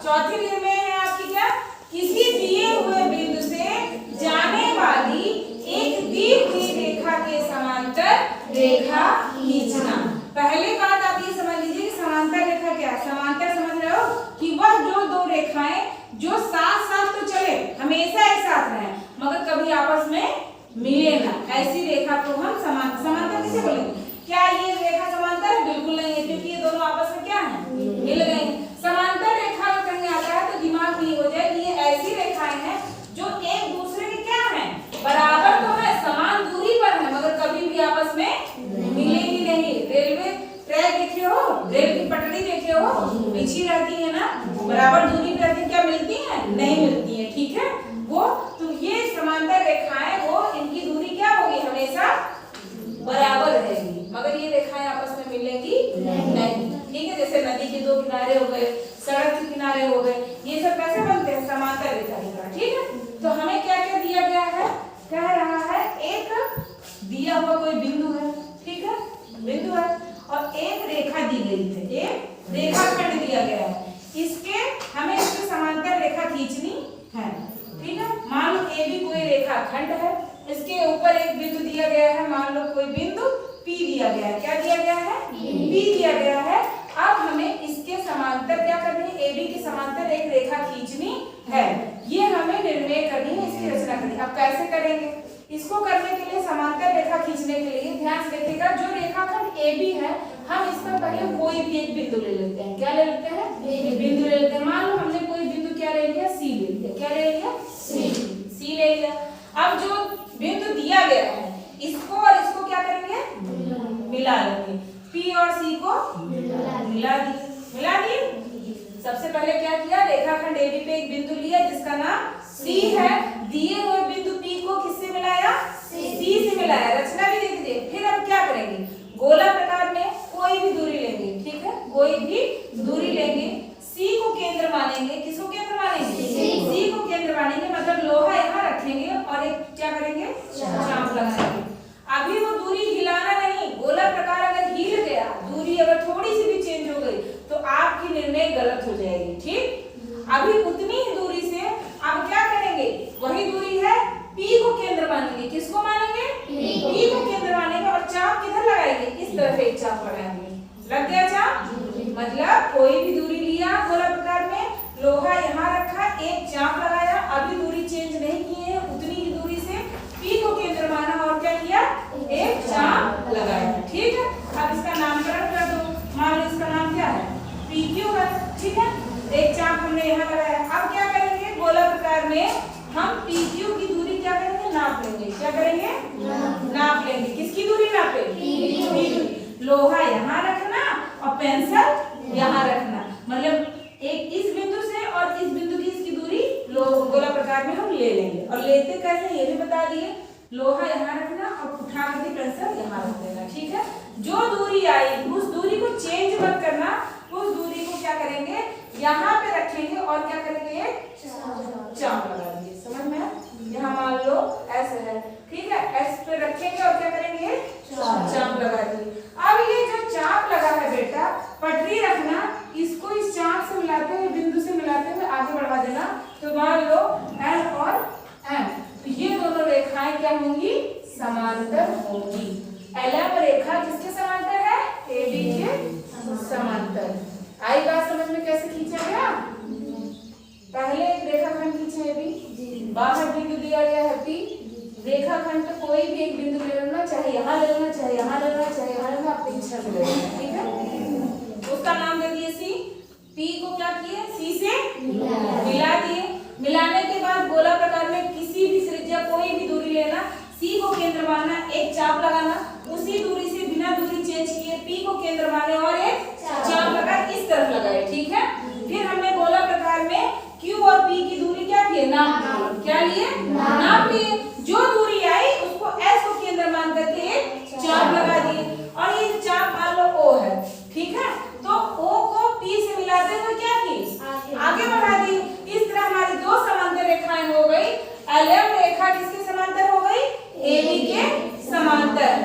चौथी निर्णय है आपकी क्या, किसी दिए हुए बिंदु से जाने वाली एक दी हुई रेखा के समांतर रेखा खींचना। पहले बात आप ये समझ लीजिए कि समांतर रेखा क्या है। समांतर समझ रहे हो कि वह जो दो रेखाएं जो साथ साथ तो चले, हमेशा एक साथ रहे, मगर कभी आपस में मिले ना, ऐसी रेखा को हम समांतर किसे बोलेंगे। क्या ये रेखा समांतर है? बिल्कुल नहीं है, क्योंकि ये दोनों आपस में क्या है, मिल गए। समांतर रेखा अगर कहीं आता है तो दिमाग में ये हो जाए कि ये ऐसी रेखाएं हैं जो एक दूसरे के क्या है, बराबर तो है, समान दूरी पर है, मगर कभी भी आपस में मिलेगी नहीं। रेलवे ट्रैक देखे हो, रेल की पटरी देखे हो, पीछे रहती है ना, बराबर दूरी पर रहती, क्या मिलती है? नहीं मिलती है, ठीक है। वो तो ये समांतर रेखाएं, वो इनकी दूरी क्या होगी, हमेशा बराबर रहेगी, मगर ये रेखाएं आपस में मिलेंगी नहीं, ठीक है। जैसे नदी के दो किनारे हो गए, सड़क के किनारे हो गए, ये सब कैसे बनते हैं, समांतर रेखा की तरह, ठीक है। तो हमें क्या क्या दिया गया है, कह रहा है एक दिया हुआ कोई बिंदु है, ठीक है, बिंदु है, और एक रेखा दी गई है, एक रेखाखंड दिया गया है, इसके हमें इसके समांतर रेखा खींचनी है, ठीक है। मान लो ए भी कोई रेखाखंड है, इसके ऊपर एक बिंदु दिया गया है, मान लो कोई बिंदु P दिया गया है, क्या दिया गया है, P दिया गया है। अब हमें इसके समांतर क्या करनी है, AB के समांतर एक रेखा खींचनी है, ये हमें निर्णय करनी है, इसकी रचना करनी है। अब कैसे करेंगे इसको, करने के लिए समांतर रेखा खींचने के लिए ध्यान से देखिएगा, जो रेखाखंड AB है, हम इसका पहले कोई भी एक बिंदु ले लेते हैं, क्या ले लेते हैं, बिंदु ले लेते हैं। मान लो हमने कोई बिंदु क्या ले लिया, C ले लिया, क्या ले लिया, C ले लिया। अब जो बिंदु दिया गया है, इसको और इसको क्या करेंगे, मिला लेंगे, P और C को मिला दिए। सबसे पहले क्या किया, रेखाखंड AB पे एक बिंदु लिया जिसका नाम C है, दिए हुए बिंदु P को किससे मिलाया, C से मिलाया, रचना भी देख दीजिए। फिर अब क्या करेंगे, गोला प्रकार में कोई भी दूरी लेंगे, ठीक है, कोई भी दूरी लेंगे, C को केंद्र मानेंगे, किसको केंद्र मानेंगे, C को केंद्र मानेंगे, मतलब लोहा यहाँ रखेंगे और एक क्या करेंगे, चाप लगाएंगे। अभी वो दूरी हिलाना नहीं, गोला प्रकार अगर हिल गया, दूरी अगर थोड़ी सी भी चेंज हो गई तो आपकी निर्णय गलत हो जाएगी, ठीक। अभी उतनी ही दूरी से आप क्या करेंगे, वही दूरी है, P को केंद्र मानेंगे, किसको मानेंगे, P को केंद्र मानेंगे, और चाप किधर लगाएंगे, इस तरफ एक चाप लगाएंगे, लग गया चाप। मतलब कोई भी दूरी लिया गोला प्रकार में, लोहा यहाँ रखा, एक चाप लगाया, अभी दूरी चेंज नहीं की है, उतनी ही दूरी से P को केंद्र माना और क्या किया, एक चाप लगाया, ठीक है। अब इसका नामकरण कर दो, मान लो इसका नाम क्या है, PQ है, ठीक है, एक चाप हमने यहाँ लगाया। अब क्या करेंगे, गोला प्रकार में हम PQ की दूरी क्या करेंगे, नाप लेंगे, क्या करेंगे, नाप लेंगे, किसकी दूरी नापे, लोहा यहाँ रखना और पेंसिल यहाँ रखना, मतलब एक इस बिंदु से और इस बिंदु की इसकी दूरी गोला प्रकार में हम ले लेंगे, और लेते कैसे ये भी बता दिए, लोहा यहाँ रखना और उठा करके पेंसिल यहाँ रख देना, ठीक है। जो दूरी आई उस दूरी को चेंज मत करना, उस दूरी को क्या करेंगे, यहाँ पे रखेंगे और क्या करेंगे, चाप लगा देंगे, समझ में। यहाँ मान लो ऐसे है, ठीक है, S पे रखेंगे और क्या करेंगे, चाप लगा देंगे। अब ये जो चाप लगा है बेटा, पटरी रखना, इसको इस चाप से मिलाते हुए, बिंदु से मिलाते हुए आगे बढ़ा देना, तो मान लो L और M, तो ये दोनों रेखाएं क्या होंगी, समांतर होंगी। LM रेखा किसके समांतर है, AB के समांतर। आई बात समझ में, कैसे खींचा गया, पहले एक रेखाखंड खींचे AB, बाहर बिंदु दिया गया है P, रेखाखंड पे कोई भी एक बिंदु ले लेना, चाहे यहाँ ले लेना, चाहे यहाँ ले लेना, चाहे यहाँ लेना, अपनी इच्छा से ले लेना, ठीक है। उसका नाम दे दिए C, P को क्या किए, C से मिला दिए। मिलाने के बाद गोला प्रकार में किसी भी त्रिज्या कोई भी दूरी लेना, C को केंद्र मानना, एक चाप लगाना, उसी दूरी से बिना दूरी चेंज किए P को केंद्र माने और एक चाप लगा, इस तरफ लगाए, ठीक है। फिर हमने गोला प्रकार में Q और P की दूरी क्या किए, नाप, क्या लिए, नाप लिए। जो दूरी आई उसको S को केंद्र मान करके एक चाप लगा दिए, और ये चाप मान लो O है, ठीक है, तो O को P से मिलाते हुए क्या की, आगे बढ़ा दी। इस तरह हमारी दो समांतर रेखाएं हो गई। LM रेखा किसके समांतर हो गई, AB के समांतर।